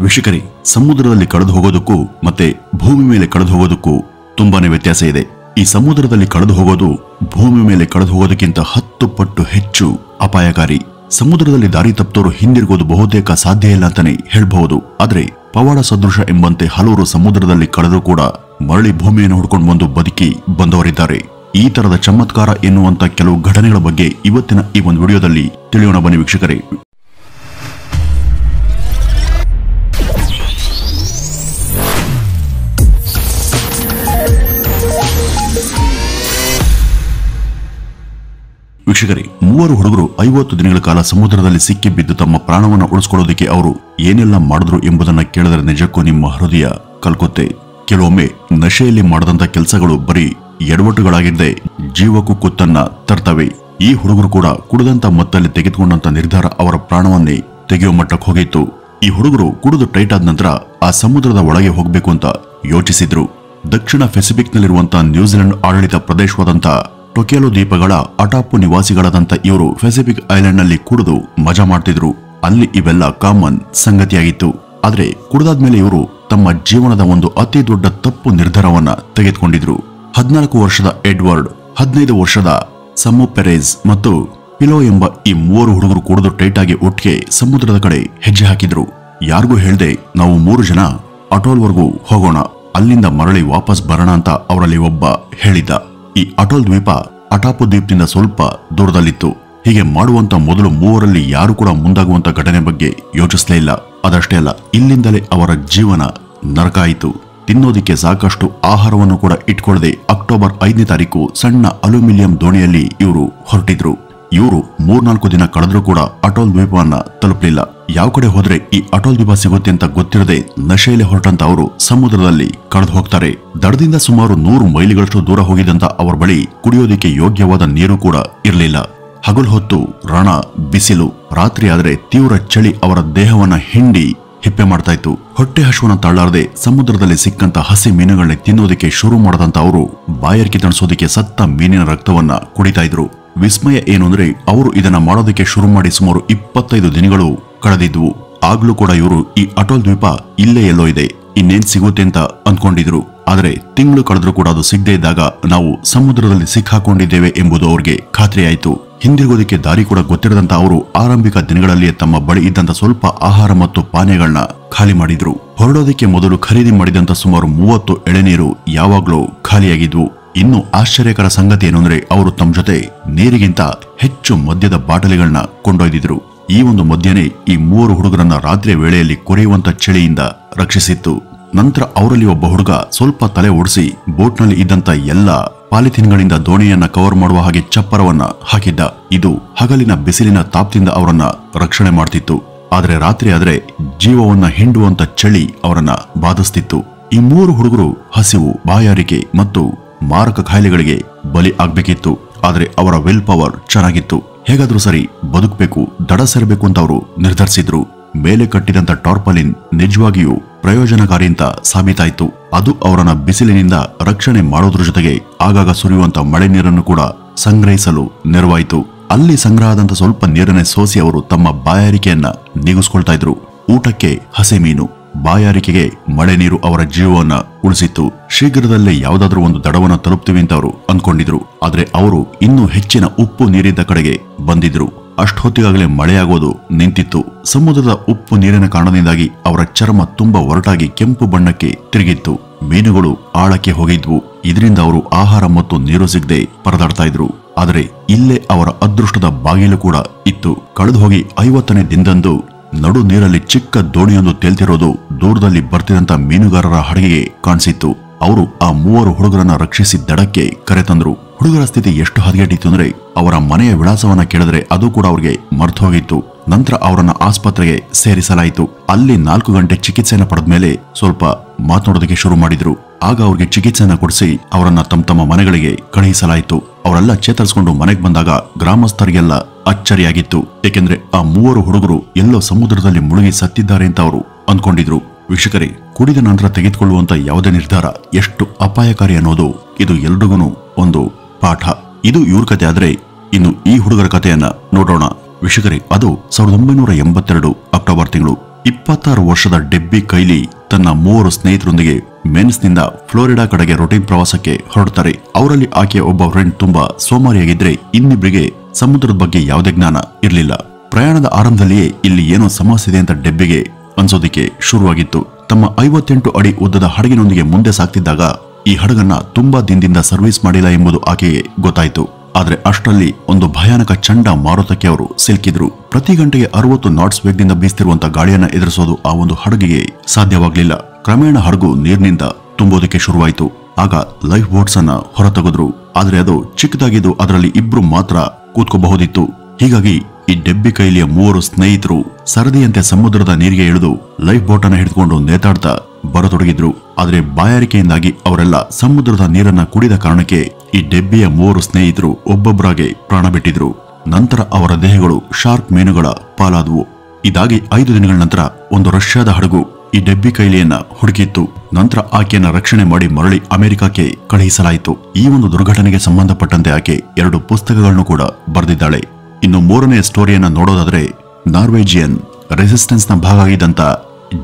ವೀಕ್ಷಕರೇ, ಸಮುದ್ರದಲ್ಲಿ ಕಳೆದು ಹೋಗೋದಕ್ಕೂ ಮತ್ತೆ ಭೂಮಿ ಮೇಲೆ ಕಳೆದು ಹೋಗೋದಕ್ಕೂ ತುಂಬಾನೇ ವ್ಯತ್ಯಾಸ ಇದೆ. ಈ ಸಮುದ್ರದಲ್ಲಿ ಕಳೆದು ಹೋಗೋದು ಭೂಮಿ ಮೇಲೆ ಕಳೆದು ಹೋಗೋದಕ್ಕಿಂತ 10 ಪಟ್ಟು ಹೆಚ್ಚು ಅಪಾಯಕಾರಿ. ಸಮುದ್ರದಲ್ಲಿ ದಾರಿ ತಪ್ಪೋರು ಹಿಂದಿರುಗೋದು ಬಹುತೇಕ ಸಾಧ್ಯ ಇಲ್ಲ ಅಂತಾನೆ ಹೇಳ್ಬಹುದು. ಆದ್ರೆ ಪವಾಡ ಸದೃಶ ಎಂಬಂತೆ ಹಲವರು ಸಮುದ್ರದಲ್ಲಿ ಕಳೆದರೂ ಕೂಡ ಮರಳಿ ಭೂಮಿಯನ್ನು ಹುಡ್ಕೊಂಡು ಬಂದು ಬದುಕಿ ಬಂದವರಿದ್ದಾರೆ. ಈ ತರದ ಚಮತ್ಕಾರ ಎನ್ನುವಂತ ಕೆಲವು ಘಟನೆಗಳ ಬಗ್ಗೆ ಇವತ್ತಿನ ಈ ಒಂದು ವಿಡಿಯೋದಲ್ಲಿ ತಿಳಿಯೋಣ ಬನ್ನಿ ವೀಕ್ಷಕರೇ. ವೀಕ್ಷಕರೇ, 3 ಹುಡುಗರು 50 ದಿನಗಳ ಕಾಲ ಸಮುದ್ರದಲ್ಲಿ ಸಿಕ್ಕಿ ಬಿದ್ದು ತಮ್ಮ ಪ್ರಾಣವನ್ನು ಉಳಿಸಿಕೊಳ್ಳೋದಕ್ಕೆ ಅವರು ಏನೆಲ್ಲ ಮಾಡಿದ್ರು ಎಂಬುದನ್ನ ಕೇಳಿದರೆ ನಿಜಕ್ಕೂ ನಿಮ್ಮ ಹೃದಯ ಕಲ್ಕುತ್ತೆ. ಕೆಲವೊಮ್ಮೆ ನಶೆಯಲ್ಲಿ ಮಾಡದಂತ ಕೆಲಸಗಳು ಬರೀ ಎಡವಟ್ಟುಗಳಾಗಿದ್ದೇ ಜೀವಕ್ಕೂ ಕುತ್ತನ್ನ ತರ್ತವೆ. ಈ ಹುಡುಗರು ಕೂಡ ಕುಡಿದಂತ ಮತ್ತಲ್ಲಿ ತೆಗೆದುಕೊಂಡಂತ ನಿರ್ಧಾರ ಅವರ ಪ್ರಾಣವನ್ನೇ ತೆಗೆಯುವ ಮಟ್ಟಕ್ಕೆ ಹೋಗಿತ್ತು. ಈ ಹುಡುಗರು ಕುಡಿದು ಟೈಟ್ ಆದ ನಂತರ ಆ ಸಮುದ್ರದ ಒಳಗೆ ಹೋಗಬೇಕು ಅಂತ ಯೋಚಿಸಿದ್ರು. ದಕ್ಷಿಣ ಪೆಸಿಫಿಕ್ನಲ್ಲಿರುವಂತಹ ನ್ಯೂಜಿಲೆಂಡ್ ಆಡಳಿತ ಪ್ರದೇಶವಾದಂತ ಟೊಕೆಲೋ ದ್ವೀಪಗಳ ಅಟಾಪು ನಿವಾಸಿಗಳಾದಂತ ಇವರು ಪೆಸಿಫಿಕ್ ಐಲ್ಯಾಂಡ್ ನಲ್ಲಿ ಕುಡಿದು ಮಜಾ ಮಾಡ್ತಿದ್ರು. ಅಲ್ಲಿ ಇವೆಲ್ಲ ಕಾಮನ್ ಸಂಗತಿಯಾಗಿತ್ತು. ಆದ್ರೆ ಕುಡಿದಾದ್ಮೇಲೆ ಇವರು ತಮ್ಮ ಜೀವನದ ಒಂದು ಅತಿ ದೊಡ್ಡ ತಪ್ಪು ನಿರ್ಧಾರವನ್ನ ತೆಗೆದುಕೊಂಡಿದ್ರು. 14 ವರ್ಷದ ಎಡ್ವರ್ಡ್, 15 ವರ್ಷದ ಸಮೋ ಪೆರೇಜ್ ಮತ್ತು ಪಿಲೋ ಎಂಬ ಈ 3 ಹುಡುಗರು ಕುಡಿದು ಟೈಟ್ ಆಗಿ ಒಟ್ಟಿಗೆ ಸಮುದ್ರದ ಕಡೆ ಹೆಜ್ಜೆ ಹಾಕಿದ್ರು. ಯಾರಿಗೂ ಹೇಳ್ದೆ ನಾವು 3 ಜನ ಅಟೋಲ್ವರೆಗೂ ಹೋಗೋಣ, ಅಲ್ಲಿಂದ ಮರಳಿ ವಾಪಸ್ ಬರೋಣ ಅಂತ ಅವರಲ್ಲಿ ಒಬ್ಬ ಹೇಳಿದ್ದ. ಈ ಅಟೋಲ್ ದ್ವೀಪ ಅಟಾಪು ದ್ವೀಪದಿಂದ ಸ್ವಲ್ಪ ದೂರದಲ್ಲಿತ್ತು. ಹೀಗೆ ಮಾಡುವಂತ ಮೊದಲು 3ರಲ್ಲಿ ಯಾರು ಕೂಡ ಮುಂದಾಗುವಂತ ಘಟನೆ ಬಗ್ಗೆ ಯೋಚಿಸಲೇ ಇಲ್ಲ. ಅದಷ್ಟೇ ಅಲ್ಲ, ಇಲ್ಲಿಂದಲೇ ಅವರ ಜೀವನ ನರಕ ಆಯಿತು. ತಿನ್ನೋದಿಕ್ಕೆ ಸಾಕಷ್ಟು ಆಹಾರವನ್ನು ಕೂಡ ಇಟ್ಕೊಳ್ಳದೆ ಅಕ್ಟೋಬರ್ 5ನೇ ತಾರೀಕು ಸಣ್ಣ ಅಲ್ಯೂಮಿನಿಯಂ ದೋಣಿಯಲ್ಲಿ ಇವರು ಹೊರಟಿದ್ರು. ಇವರು 3-4 ದಿನ ಕಳೆದ್ರೂ ಕೂಡ ಅಟೋಲ್ ದ್ವೀಪವನ್ನ ತಲುಪಲಿಲ್ಲ. ಯಾವ ಕಡೆ ಹೋದ್ರೆ ಈ ಅಟೋಲ್ ದ್ವೀಪ ಸಿಗುತ್ತೆ ಅಂತ ಗೊತ್ತಿರದೆ ನಶೆಯಲ್ಲಿ ಹೊರಟಂತ ಅವರು ಸಮುದ್ರದಲ್ಲಿ ಕಳೆದು ಹೋಗ್ತಾರೆ. ದಡದಿಂದ ಸುಮಾರು 100 ಮೈಲಿಗಳಷ್ಟು ದೂರ ಹೋಗಿದಂತ ಅವರ ಬಳಿ ಕುಡಿಯೋದಿಕ್ಕೆ ಯೋಗ್ಯವಾದ ನೀರು ಕೂಡ ಇರಲಿಲ್ಲ. ಹಗಲು ಹೊತ್ತು ರಣ ಬಿಸಿಲು, ರಾತ್ರಿ ಆದ್ರೆ ತೀವ್ರ ಚಳಿ ಅವರ ದೇಹವನ್ನ ಹಿಂಡಿ ಹಿಪ್ಪೆ ಮಾಡ್ತಾ ಇತ್ತು. ಹೊಟ್ಟೆ ಹಸುವನ್ನ ತಳ್ಳಾರದೆ ಸಮುದ್ರದಲ್ಲಿ ಸಿಕ್ಕಂತ ಹಸಿ ಮೀನುಗಳನ್ನ ತಿನ್ನೋದಿಕ್ಕೆ ಶುರು ಮಾಡದಂತ ಅವರು ಬಾಯಾರಿಕೆ ತಣಿಸೋದಿಕ್ಕೆ ಸತ್ತ ಮೀನಿನ ರಕ್ತವನ್ನ ಕುಡಿತಾ ಇದ್ರು. ವಿಸ್ಮಯ ಏನು ಅಂದ್ರೆ ಅವರು ಇದನ್ನ ಮಾಡೋದಕ್ಕೆ ಶುರು ಮಾಡಿ ಸುಮಾರು 25 ದಿನಗಳು ಕಳೆದಿದ್ವು. ಆಗ್ಲೂ ಕೂಡ ಇವರು ಈ ಅಟೋಲ್ ದ್ವೀಪ ಇಲ್ಲೇ ಎಲ್ಲೋ ಇದೆ, ಇನ್ನೇನ್ ಸಿಗುತ್ತೆ ಅಂತ ಅಂದ್ಕೊಂಡಿದ್ರು. ಆದ್ರೆ ತಿಂಗಳು ಕಳೆದ್ರೂ ಕೂಡ ಅದು ಸಿಗದೆ ಇದ್ದಾಗ ನಾವು ಸಮುದ್ರದಲ್ಲಿ ಸಿಕ್ಕಾಕೊಂಡಿದ್ದೇವೆ ಎಂಬುದು ಅವ್ರಿಗೆ ಖಾತ್ರಿಯಾಯಿತು. ಹಿಂದಿರುಗೋದಕ್ಕೆ ದಾರಿ ಕೂಡ ಗೊತ್ತಿರದಂತ ಅವರು ಆರಂಭಿಕ ದಿನಗಳಲ್ಲಿಯೇ ತಮ್ಮ ಬಳಿ ಇದ್ದಂತ ಸ್ವಲ್ಪ ಆಹಾರ ಮತ್ತು ಪಾನೀಯಗಳನ್ನ ಖಾಲಿ ಮಾಡಿದ್ರು. ಹೊರಡೋದಕ್ಕೆ ಮೊದಲು ಖರೀದಿ ಮಾಡಿದಂತ ಸುಮಾರು 30 ಎಳೆನೀರು ಯಾವಾಗ್ಲೂ ಖಾಲಿಯಾಗಿದ್ವು. ಇನ್ನು ಆಶ್ಚರ್ಯಕರ ಸಂಗತಿ ಏನು ಅಂದ್ರೆ ಅವರು ತಮ್ಮ ಜೊತೆ ನೀರಿಗಿಂತ ಹೆಚ್ಚು ಮದ್ಯದ ಬಾಟಲಿಗಳನ್ನ ಕೊಂಡೊಯ್ದಿದ್ರು. ಈ ಒಂದು ಮದ್ಯನೇ ಈ 3 ಹುಡುಗರನ್ನ ರಾತ್ರಿಯ ವೇಳೆಯಲ್ಲಿ ಕೊರೆಯುವಂತ ಚಳಿಯಿಂದ ರಕ್ಷಿಸಿತ್ತು. ನಂತರ ಅವರಲ್ಲಿ ಒಬ್ಬ ಹುಡುಗ ಸ್ವಲ್ಪ ತಲೆ ಓಡಿಸಿ ಬೋಟ್ನಲ್ಲಿ ಇದ್ದಂತ ಎಲ್ಲ ಪಾಲಿಥಿನ್ಗಳಿಂದ ದೋಣಿಯನ್ನ ಕವರ್ ಮಾಡುವ ಹಾಗೆ ಚಪ್ಪರವನ್ನ ಹಾಕಿದ್ದ. ಇದು ಹಗಲಿನ ಬಿಸಿಲಿನ ತಾಪದಿಂದ ಅವರನ್ನ ರಕ್ಷಣೆ ಮಾಡ್ತಿತ್ತು. ಆದ್ರೆ ರಾತ್ರಿ ಆದ್ರೆ ಜೀವವನ್ನ ಹಿಂಡುವಂತ ಚಳಿ ಅವರನ್ನ ಬಾಧಿಸ್ತಿತ್ತು. ಈ 3 ಹುಡುಗರು ಹಸಿವು, ಬಾಯಾರಿಕೆ ಮತ್ತು ಮಾರಕ ಕಾಯಿಲೆಗಳಿಗೆ ಬಲಿ ಆಗ್ಬೇಕಿತ್ತು. ಆದ್ರೆ ಅವರ ವಿಲ್ ಪವರ್ ಚೆನ್ನಾಗಿತ್ತು. ಹೇಗಾದ್ರೂ ಸರಿ ಬದುಕಬೇಕು, ದಡ ಸೇರಬೇಕು ಅಂತ ಅವರು ನಿರ್ಧರಿಸಿದ್ರು. ಮೇಲೆ ಕಟ್ಟಿದಂತ ಟಾರ್ಪಲಿನ್ ನಿಜವಾಗಿಯೂ ಪ್ರಯೋಜನಕಾರಿ ಅಂತ ಸಾಬೀತಾಯಿತು. ಅದು ಅವರನ್ನ ಬಿಸಿಲಿನಿಂದ ರಕ್ಷಣೆ ಮಾಡೋದ್ರ ಜೊತೆಗೆ ಆಗಾಗ ಸುರಿಯುವಂತ ಮಳೆ ನೀರನ್ನು ಕೂಡ ಸಂಗ್ರಹಿಸಲು ನೆರವಾಯಿತು. ಅಲ್ಲಿ ಸಂಗ್ರಹ ಆದಂತ ಸ್ವಲ್ಪ ನೀರನ್ನೇ ಸೋಸಿ ಅವರು ತಮ್ಮ ಬಾಯಾರಿಕೆಯನ್ನ ನೀಗಿಸ್ಕೊಳ್ತಾ ಇದ್ರು. ಊಟಕ್ಕೆ ಹಸಿ ಮೀನು, ಬಾಯಾರಿಕೆಗೆ ಮಳೆ ನೀರು ಅವರ ಜೀವವನ್ನ ಉಳಿಸಿತ್ತು. ಶೀಘ್ರದಲ್ಲೇ ಯಾವುದಾದ್ರೂ ಒಂದು ದಡವನ್ನ ತಲುಪ್ತೀವಿ ಅಂತ ಅವರು ಅಂದ್ಕೊಂಡಿದ್ರು. ಆದ್ರೆ ಅವರು ಇನ್ನೂ ಹೆಚ್ಚಿನ ಉಪ್ಪು ನೀರಿದ್ದ ಕಡೆಗೆ ಬಂದಿದ್ರು. ಅಷ್ಟೊತ್ತಿಗಾಗಲೇ ಮಳೆಯಾಗೋದು ನಿಂತಿತ್ತು. ಸಮುದ್ರದ ಉಪ್ಪು ನೀರಿನ ಕಾರಣದಿಂದಾಗಿ ಅವರ ಚರ್ಮ ತುಂಬಾ ಒರಟಾಗಿ ಕೆಂಪು ಬಣ್ಣಕ್ಕೆ ತಿರುಗಿತ್ತು. ಮೀನುಗಳು ಆಳಕ್ಕೆ ಹೋಗಿದ್ವು. ಇದರಿಂದ ಅವರು ಆಹಾರ ಮತ್ತು ನೀರು ಸಿಗದೆ ಪರದಾಡ್ತಾ ಇದ್ರು. ಆದರೆ ಇಲ್ಲೇ ಅವರ ಅದೃಷ್ಟದ ಬಾಗಿಲು ಕೂಡ ಇತ್ತು. ಕಳೆದು ಹೋಗಿ 50ನೇ ದಿನದಂದು ನಡು ನೀರಲ್ಲಿ ಚಿಕ್ಕ ದೋಣಿಯೊಂದು ತೇಲ್ತಿರೋದು ದೂರದಲ್ಲಿ ಬರ್ತಿದಂತ ಮೀನುಗಾರರ ಹಡಗಿಗೆ ಕಾಣಿಸಿತ್ತು. ಅವರು ಆ 3 ಹುಡುಗರನ್ನ ರಕ್ಷಿಸಿ ದಡಕ್ಕೆ ಕರೆತಂದ್ರು. ಹುಡುಗರ ಸ್ಥಿತಿ ಎಷ್ಟು ಹದಗೆಟ್ಟಿತ್ತು ಅಂದ್ರೆ ಅವರ ಮನೆಯ ವಿಳಾಸವನ್ನ ಕೇಳಿದ್ರೆ ಅದು ಕೂಡ ಅವ್ರಿಗೆ ಮರ್ತು ಹೋಗಿತ್ತು. ನಂತರ ಅವರನ್ನ ಆಸ್ಪತ್ರೆಗೆ ಸೇರಿಸಲಾಯಿತು. ಅಲ್ಲಿ 4 ಗಂಟೆ ಚಿಕಿತ್ಸೆಯನ್ನು ಪಡೆದ ಮೇಲೆ ಸ್ವಲ್ಪ ಮಾತನಾಡೋದಕ್ಕೆ ಶುರು ಮಾಡಿದ್ರು. ಆಗ ಅವ್ರಿಗೆ ಚಿಕಿತ್ಸೆಯನ್ನ ಕೊಡಿಸಿ ಅವರನ್ನ ತಮ್ಮ ಮನೆಗಳಿಗೆ ಕಳುಹಿಸಲಾಯಿತು. ಅವರೆಲ್ಲ ಚೇತರಿಸಿಕೊಂಡು ಮನೆಗೆ ಬಂದಾಗ ಗ್ರಾಮಸ್ಥರಿಗೆಲ್ಲ ಅಚ್ಚರಿಯಾಗಿತ್ತು. ಏಕೆಂದ್ರೆ ಆ 3 ಹುಡುಗರು ಎಲ್ಲೋ ಸಮುದ್ರದಲ್ಲಿ ಮುಳುಗಿ ಸತ್ತಿದ್ದಾರೆ ಅಂತ ಅವರು ಅಂದ್ಕೊಂಡಿದ್ರು. ವೀಕ್ಷಕರೇ, ಕುಡಿದ ನಂತರ ತೆಗೆದುಕೊಳ್ಳುವಂತ ಯಾವುದೇ ನಿರ್ಧಾರ ಎಷ್ಟು ಅಪಾಯಕಾರಿ ಅನ್ನೋದು ಇದು ಎಲ್ರಿಗೂ ಒಂದು ಪಾಠ. ಇದು ಇವ್ರ ಕತೆ ಆದ್ರೆ ಇನ್ನು ಈ ಹುಡುಗರ ಕಥೆಯನ್ನ ನೋಡೋಣ. ವೀಕ್ಷಕರೇ, ಅದು 1982 ಅಕ್ಟೋಬರ್ ತಿಂಗಳು. 26 ವರ್ಷದ ಡೆಬ್ಬಿ ಕೈಲಿ ತನ್ನ 3 ಸ್ನೇಹಿತರೊಂದಿಗೆ ಮೆನ್ಸ್ನಿಂದ ಫ್ಲೋರಿಡಾ ಕಡೆಗೆ ರೊಟೀನ್ ಪ್ರವಾಸಕ್ಕೆ ಹೊರಡ್ತಾರೆ. ಅವರಲ್ಲಿ ಆಕೆಯ ಒಬ್ಬ ಫ್ರೆಂಡ್ ತುಂಬಾ ಸೋಮಾರಿಯಾಗಿದ್ರೆ ಇನ್ನಿಬ್ಬರಿಗೆ ಸಮುದ್ರದ ಬಗ್ಗೆ ಯಾವುದೇ ಜ್ಞಾನ ಇರಲಿಲ್ಲ. ಪ್ರಯಾಣದ ಆರಂಭದಲ್ಲಿಯೇ ಇಲ್ಲಿ ಏನೋ ಸಮಸ್ಯೆ ಇದೆ ಅಂತ ಡೆಬ್ಬಿಗೆ ಅನ್ಸೋದಿಕ್ಕೆ ಶುರುವಾಗಿತ್ತು. ತಮ್ಮ 58 ಅಡಿ ಉದ್ದದ ಹಡಗಿನೊಂದಿಗೆ ಮುಂದೆ ಸಾಗ್ತಿದ್ದಾಗ ಈ ಹಡಗನ್ನ ತುಂಬಾ ದಿನದಿಂದ ಸರ್ವಿಸ್ ಮಾಡಿಲ್ಲ ಎಂಬುದು ಆಕೆಗೆ ಗೊತ್ತಾಯಿತು. ಆದ್ರೆ ಅಷ್ಟರಲ್ಲಿ ಒಂದು ಭಯಾನಕ ಚಂಡ ಮಾರುತಕ್ಕೆ ಅವರು ಸಿಲುಕಿದ್ರು. ಪ್ರತಿ ಗಂಟೆಗೆ 60 ನಾಟ್ಸ್ ವೇಗದಿಂದ ಬೀಸ್ತಿರುವಂತ ಗಾಳಿಯನ್ನ ಎದುರಿಸೋದು ಆ ಒಂದು ಹಡಗಿಗೆ ಸಾಧ್ಯವಾಗಲಿಲ್ಲ. ಕ್ರಮೇಣ ಹಡಗು ನೀರಿನಿಂದ ತುಂಬೋದಕ್ಕೆ ಶುರುವಾಯಿತು. ಆಗ ಲೈಫ್ ಬೋಟ್ಸ್ ಅನ್ನ ಹೊರತೆಗೆದ್ರು. ಆದ್ರೆ ಅದು ಚಿಕ್ಕದಾಗಿದ್ದು ಅದರಲ್ಲಿ ಇಬ್ರು ಮಾತ್ರ ಕೂತ್ಕೋಬಹುದಿತ್ತು. ಹೀಗಾಗಿ ಈ ಡೆಬ್ಬಿ ಕೈಲಿಯ 3 ಸ್ನೇಹಿತರು ಸರದಿಯಂತೆ ಸಮುದ್ರದ ನೀರಿಗೆ ಇಳಿದು ಲೈಫ್ ಬೋಟ್ ಅನ್ನ ಹಿಡಿದುಕೊಂಡು ನೇತಾಡ್ತಾ ಬರತೊಡಗಿದ್ರು. ಆದ್ರೆ ಬಾಯಾರಿಕೆಯಿಂದಾಗಿ ಅವರೆಲ್ಲ ಸಮುದ್ರದ ನೀರನ್ನ ಕುಡಿದ ಕಾರಣಕ್ಕೆ ಈ ಡೆಬ್ಬಿಯ 3 ಸ್ನೇಹಿತರು ಒಬ್ಬೊಬ್ಬರಾಗೆ ಪ್ರಾಣ ಬಿಟ್ಟಿದ್ರು. ನಂತರ ಅವರ ದೇಹಗಳು ಶಾರ್ಕ್ ಮೀನುಗಳ ಪಾಲಾದವು. ಇದಾಗಿ 5 ದಿನಗಳ ನಂತರ ಒಂದು ರಷ್ಯಾದ ಹಡಗು ಈ ಡೆಬ್ಬಿ ಕೈಲಿಯನ್ನ ಹುಡುಕಿತ್ತು. ನಂತರ ಆಕೆಯನ್ನ ರಕ್ಷಣೆ ಮಾಡಿ ಮರಳಿ ಅಮೆರಿಕಕ್ಕೆ ಕಳುಹಿಸಲಾಯಿತು. ಈ ಒಂದು ದುರ್ಘಟನೆಗೆ ಸಂಬಂಧಪಟ್ಟಂತೆ ಆಕೆ 2 ಪುಸ್ತಕಗಳನ್ನು ಕೂಡ ಬರೆದಿದ್ದಾಳೆ. ಇನ್ನು 3ನೇ ಸ್ಟೋರಿಯನ್ನ ನೋಡೋದಾದ್ರೆ, ನಾರ್ವೇಜಿಯನ್ ರೆಸಿಸ್ಟೆನ್ಸ್ ನ ಭಾಗ ಆಗಿದ್ದಂತ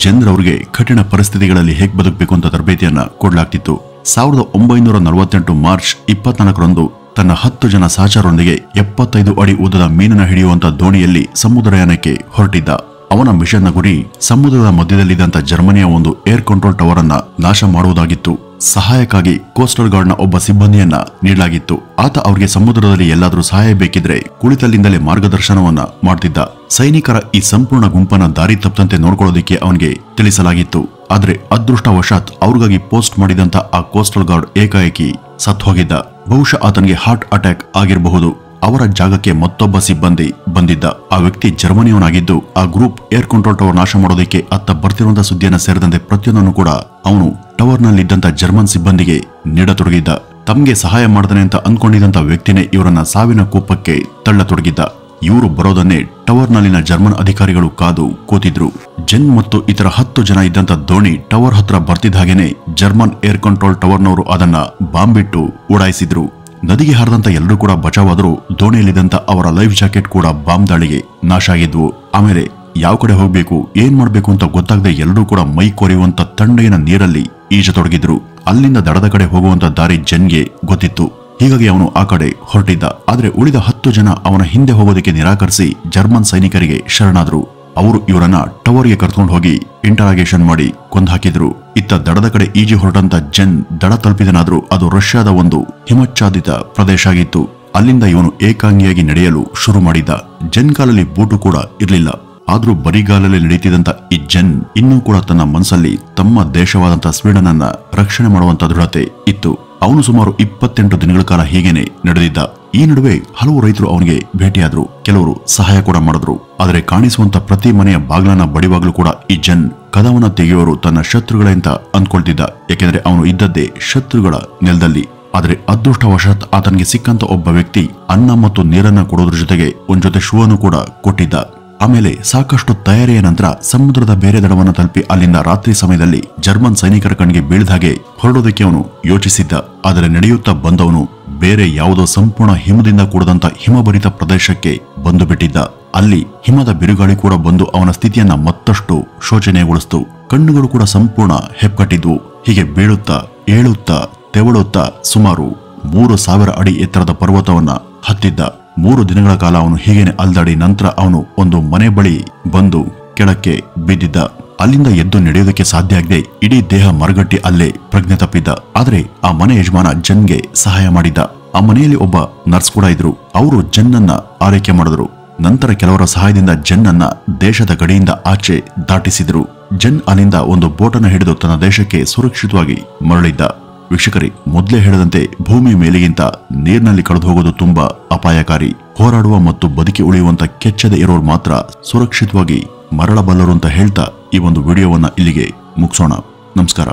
ಜೆನ್ ರವರಿಗೆ ಕಠಿಣ ಪರಿಸ್ಥಿತಿಗಳಲ್ಲಿ ಹೇಗೆ ಬದುಕಬೇಕು ಅಂತ ತರಬೇತಿಯನ್ನ ಕೊಡಲಾಗ್ತಿತ್ತು. 1948 ಮಾರ್ಚ್ 24ರಂದು ತನ್ನ 10 ಜನ ಸಹಚರರೊಂದಿಗೆ 75 ಅಡಿ ಉದ್ದದ ಮೀನನ್ನ ಹಿಡಿಯುವಂತ ದೋಣಿಯಲ್ಲಿ ಸಮುದ್ರಯಾನಕ್ಕೆ ಹೊರಟಿದ್ದ. ಅವನ ಮಿಷನ್ನ ಗುರಿ ಸಮುದ್ರದ ಮಧ್ಯದಲ್ಲಿದ್ದಂತ ಜರ್ಮನಿಯ ಒಂದು ಏರ್ ಕಂಟ್ರೋಲ್ ಟವರ್ ಅನ್ನ ನಾಶ ಮಾಡುವುದಾಗಿತ್ತು. ಸಹಾಯಕ್ಕಾಗಿ ಕೋಸ್ಟಲ್ ಗಾರ್ಡ್ ನ ಒಬ್ಬ ಸಿಬ್ಬಂದಿಯನ್ನ ನೀಡಲಾಗಿತ್ತು. ಆತ ಅವರಿಗೆ ಸಮುದ್ರದಲ್ಲಿ ಎಲ್ಲಾದ್ರೂ ಸಹಾಯ ಬೇಕಿದ್ರೆ ಕುಳಿತಲ್ಲಿಂದಲೇ ಮಾರ್ಗದರ್ಶನವನ್ನ ಮಾಡ್ತಿದ್ದ. ಸೈನಿಕರ ಈ ಸಂಪೂರ್ಣ ಗುಂಪನ್ನ ದಾರಿ ತಪ್ಪದಂತೆ ನೋಡ್ಕೊಳ್ಳೋದಿಕ್ಕೆ ಅವನಿಗೆ ತಿಳಿಸಲಾಗಿತ್ತು. ಆದ್ರೆ ಅದೃಷ್ಟವಶಾತ್ ಅವ್ರಿಗಾಗಿ ಪೋಸ್ಟ್ ಮಾಡಿದಂತ ಆ ಕೋಸ್ಟಲ್ ಗಾರ್ಡ್ ಏಕಾಏಕಿ ಸತ್ತು ಹೋಗಿದ್ದ. ಬಹುಶಃ ಆತನಿಗೆ ಹಾರ್ಟ್ ಅಟ್ಯಾಕ್ ಆಗಿರಬಹುದು. ಅವರ ಜಾಗಕ್ಕೆ ಮತ್ತೊಬ್ಬ ಸಿಬ್ಬಂದಿ ಬಂದಿದ್ದ. ಆ ವ್ಯಕ್ತಿ ಜರ್ಮನಿಯವನಾಗಿದ್ದು ಆ ಗ್ರೂಪ್ ಏರ್ ಕಂಟ್ರೋಲ್ ಟವರ್ ನಾಶ ಮಾಡೋದಕ್ಕೆ ಅತ್ತ ಬರ್ತಿರುವಂತಹ ಸುದ್ದಿಯನ್ನ ಸೇರಿದಂತೆ ಪ್ರತಿಯೊಂದನ್ನು ಕೂಡ ಅವನು ಟವರ್ ನಲ್ಲಿದ್ದಂತ ಜರ್ಮನ್ ಸಿಬ್ಬಂದಿಗೆ ನೀಡತೊಡಗಿದ್ದ. ತಮಗೆ ಸಹಾಯ ಮಾಡ್ತಾನೆ ಅಂತ ಅನ್ಕೊಂಡಿದ್ದಂತ ವ್ಯಕ್ತಿನೇ ಇವರನ್ನ ಸಾವಿನ ಕೂಪಕ್ಕೆ ತಳ್ಳತೊಡಗಿದ್ದ. ಇವರು ಬರೋದನ್ನೇ ಟವರ್ ನಲ್ಲಿನ ಜರ್ಮನ್ ಅಧಿಕಾರಿಗಳು ಕಾದು ಕೂತಿದ್ರು. ಜೆನ್ ಮತ್ತು ಇತರ 10 ಜನ ಇದ್ದಂತ ದೋಣಿ ಟವರ್ ಹತ್ರ ಬರ್ತಿದ್ದ ಹಾಗೇನೆ ಜರ್ಮನ್ ಏರ್ ಕಂಟ್ರೋಲ್ ಟವರ್ನವರು ಅದನ್ನ ಬಾಂಬ್ ಬಿಟ್ಟು ಉಡಾಯಿಸಿದ್ರು. ನದಿಗೆ ಹಾರದಂತ ಎಲ್ಲರೂ ಕೂಡ ಬಚಾವಾದರೂ ದೋಣಿಯಲ್ಲಿದ್ದಂತ ಅವರ ಲೈಫ್ ಜಾಕೆಟ್ ಕೂಡ ಬಾಂಬ್ ದಾಳಿಗೆ ನಾಶ ಆಗಿದ್ವು. ಆಮೇಲೆ ಯಾವ ಕಡೆ ಹೋಗ್ಬೇಕು ಏನ್ ಮಾಡ್ಬೇಕು ಅಂತ ಗೊತ್ತಾಗದೆ ಎಲ್ಲರೂ ಕೂಡ ಮೈ ಕೊರೆಯುವಂತ ತಣ್ಣಗಿನ ನೀರಲ್ಲಿ ಈಜತೊಡಗಿದ್ರು. ಅಲ್ಲಿಂದ ದಡದ ಕಡೆ ಹೋಗುವಂತ ದಾರಿ ಜೆನ್ಗೆ ಗೊತ್ತಿತ್ತು. ಹೀಗಾಗಿ ಅವನು ಆ ಕಡೆ ಹೊರಟಿದ್ದ. ಆದ್ರೆ ಉಳಿದ 10 ಜನ ಅವನ ಹಿಂದೆ ಹೋಗೋದಕ್ಕೆ ನಿರಾಕರಿಸಿ ಜರ್ಮನ್ ಸೈನಿಕರಿಗೆ ಶರಣಾದ್ರು. ಅವರು ಇವರನ್ನ ಟವರ್ಗೆ ಕರ್ಕೊಂಡು ಹೋಗಿ ಇಂಟರಾಗೇಷನ್ ಮಾಡಿ ಕೊಂದಾಕಿದ್ರು. ಇತ್ತ ದಡದ ಕಡೆ ಈಜಿ ಹೊರಟಂತ ಜೆನ್ ದಡ ತಲುಪಿದನಾದ್ರೂ ಅದು ರಷ್ಯಾದ ಒಂದು ಹಿಮಚ್ಛಾದಿತ ಪ್ರದೇಶ ಆಗಿತ್ತು. ಅಲ್ಲಿಂದ ಇವನು ಏಕಾಂಗಿಯಾಗಿ ನಡೆಯಲು ಶುರು ಮಾಡಿದ್ದ. ಜೆನ್ ಕಾಲಲ್ಲಿ ಬೂಟು ಕೂಡ ಇರಲಿಲ್ಲ. ಆದ್ರೂ ಬರಿಗಾಲಲ್ಲಿ ನಡೀತಿದ್ದಂತ ಈ ಜೆನ್ ಇನ್ನೂ ಕೂಡ ತನ್ನ ಮನಸ್ಸಲ್ಲಿ ತಮ್ಮ ದೇಶವಾದಂತ ಸ್ವೀಡನ್ ಅನ್ನ ರಕ್ಷಣೆ ಮಾಡುವಂತ ದೃಢತೆ ಇತ್ತು. ಅವನು ಸುಮಾರು 28 ದಿನಗಳ ಕಾಲ ಹೀಗೇನೆ ನಡೆದಿದ್ದ. ಈ ನಡುವೆ ಹಲವು ರೈತರು ಅವನಿಗೆ ಭೇಟಿಯಾದ್ರು. ಕೆಲವರು ಸಹಾಯ ಕೂಡ ಮಾಡಿದ್ರು. ಆದರೆ ಕಾಣಿಸುವಂತ ಪ್ರತಿ ಮನೆಯ ಬಾಗ್ಲನ್ನ ಬಡಿವಾಗ್ಲೂ ಕೂಡ ಈ ಜೆನ್ ಕದವನ್ನ ತೆಗೆಯುವವರು ತನ್ನ ಶತ್ರುಗಳೇ ಅಂತ ಅಂದ್ಕೊಳ್ತಿದ್ದ. ಯಾಕೆಂದ್ರೆ ಅವನು ಇದ್ದದ್ದೇ ಶತ್ರುಗಳ ನೆಲದಲ್ಲಿ. ಆದ್ರೆ ಅದೃಷ್ಟವಶಾತ್ ಆತನಿಗೆ ಸಿಕ್ಕಂತ ಒಬ್ಬ ವ್ಯಕ್ತಿ ಅನ್ನ ಮತ್ತು ನೀರನ್ನ ಕೊಡೋದ್ರ ಜೊತೆಗೆ ಒಂದ್ ಜೊತೆ ಶೂ ಅನ್ನು ಕೂಡ ಕೊಟ್ಟಿದ್ದ. ಆಮೇಲೆ ಸಾಕಷ್ಟು ತಯಾರಿಯ ನಂತರ ಸಮುದ್ರದ ಬೇರೆ ದಡವನ್ನು ತಲುಪಿ ಅಲ್ಲಿಂದ ರಾತ್ರಿ ಸಮಯದಲ್ಲಿ ಜರ್ಮನ್ ಸೈನಿಕರ ಕಣ್ಣಿಗೆ ಬೀಳ್ದ ಹಾಗೆ ಹೊರಡೋದಕ್ಕೆ ಅವನು ಯೋಚಿಸಿದ್ದ. ಆದರೆ ನಡೆಯುತ್ತಾ ಬಂದವನು ಬೇರೆ ಯಾವುದೋ ಸಂಪೂರ್ಣ ಹಿಮದಿಂದ ಕೂಡದಂತ ಹಿಮಭರಿತ ಪ್ರದೇಶಕ್ಕೆ ಬಂದು ಬಿಟ್ಟಿದ್ದ. ಅಲ್ಲಿ ಹಿಮದ ಬಿರುಗಾಳಿ ಕೂಡ ಬಂದು ಅವನ ಸ್ಥಿತಿಯನ್ನ ಮತ್ತಷ್ಟು ಶೋಚನೀಯಗೊಳಿಸಿತು. ಕಣ್ಣುಗಳು ಕೂಡ ಸಂಪೂರ್ಣ ಹೆಪ್ಪುಗಟ್ಟಿದ್ವು. ಹೀಗೆ ಬೀಳುತ್ತಾ ಏಳುತ್ತಾ ತೆವಳುತ್ತಾ ಸುಮಾರು 3000 ಅಡಿ ಎತ್ತರದ ಪರ್ವತವನ್ನ ಹತ್ತಿದ್ದ. 3 ದಿನಗಳ ಕಾಲ ಅವನು ಹೀಗೇನೆ ಅಲ್ದಾಡಿ ನಂತರ ಅವನು ಒಂದು ಮನೆ ಬಳಿ ಬಂದು ಕೆಳಕ್ಕೆ ಬಿದ್ದಿದ್ದ. ಅಲ್ಲಿಂದ ಎದ್ದು ನಡೆಯೋದಕ್ಕೆ ಸಾಧ್ಯ ಆಗದೆ ಇಡೀ ದೇಹ ಮರಗಟ್ಟಿ ಅಲ್ಲೇ ಪ್ರಜ್ಞೆ ತಪ್ಪಿದ್ದ. ಆದ್ರೆ ಆ ಮನೆ ಯಜಮಾನ ಜೆನ್ಗೆ ಸಹಾಯ ಮಾಡಿದ್ದ. ಆ ಮನೆಯಲ್ಲಿ ಒಬ್ಬ ನರ್ಸ್ ಕೂಡ ಇದ್ರು. ಅವರು ಜೆನ್ನನ್ನ ಆರೈಕೆ ಮಾಡಿದ್ರು. ನಂತರ ಕೆಲವರ ಸಹಾಯದಿಂದ ಜೆನ್ನನ್ನ ದೇಶದ ಗಡಿಯಿಂದ ಆಚೆ ದಾಟಿಸಿದ್ರು. ಜೆನ್ ಅಲ್ಲಿಂದ ಒಂದು ಬೋಟನ್ನು ಹಿಡಿದು ತನ್ನ ದೇಶಕ್ಕೆ ಸುರಕ್ಷಿತವಾಗಿ ಮರಳಿದ್ದ. ವೀಕ್ಷಕರೇ, ಮೊದಲೇ ಹೇಳಿದಂತೆ ಭೂಮಿ ಮೇಲಿಗಿಂತ ನೀರಿನಲ್ಲಿ ಕಳೆದು ಹೋಗೋದು ತುಂಬಾ ಅಪಾಯಕಾರಿ. ಹೋರಾಡುವ ಮತ್ತು ಬದುಕಿ ಉಳಿಯುವಂತ ಕೆಚ್ಚದೆ ಇರೋರು ಮಾತ್ರ ಸುರಕ್ಷಿತವಾಗಿ ಮರಳಬಲ್ಲರು ಅಂತ ಹೇಳ್ತಾ ಈ ಒಂದು ವಿಡಿಯೋವನ್ನ ಇಲ್ಲಿಗೆ ಮುಗಿಸೋಣ. ನಮಸ್ಕಾರ.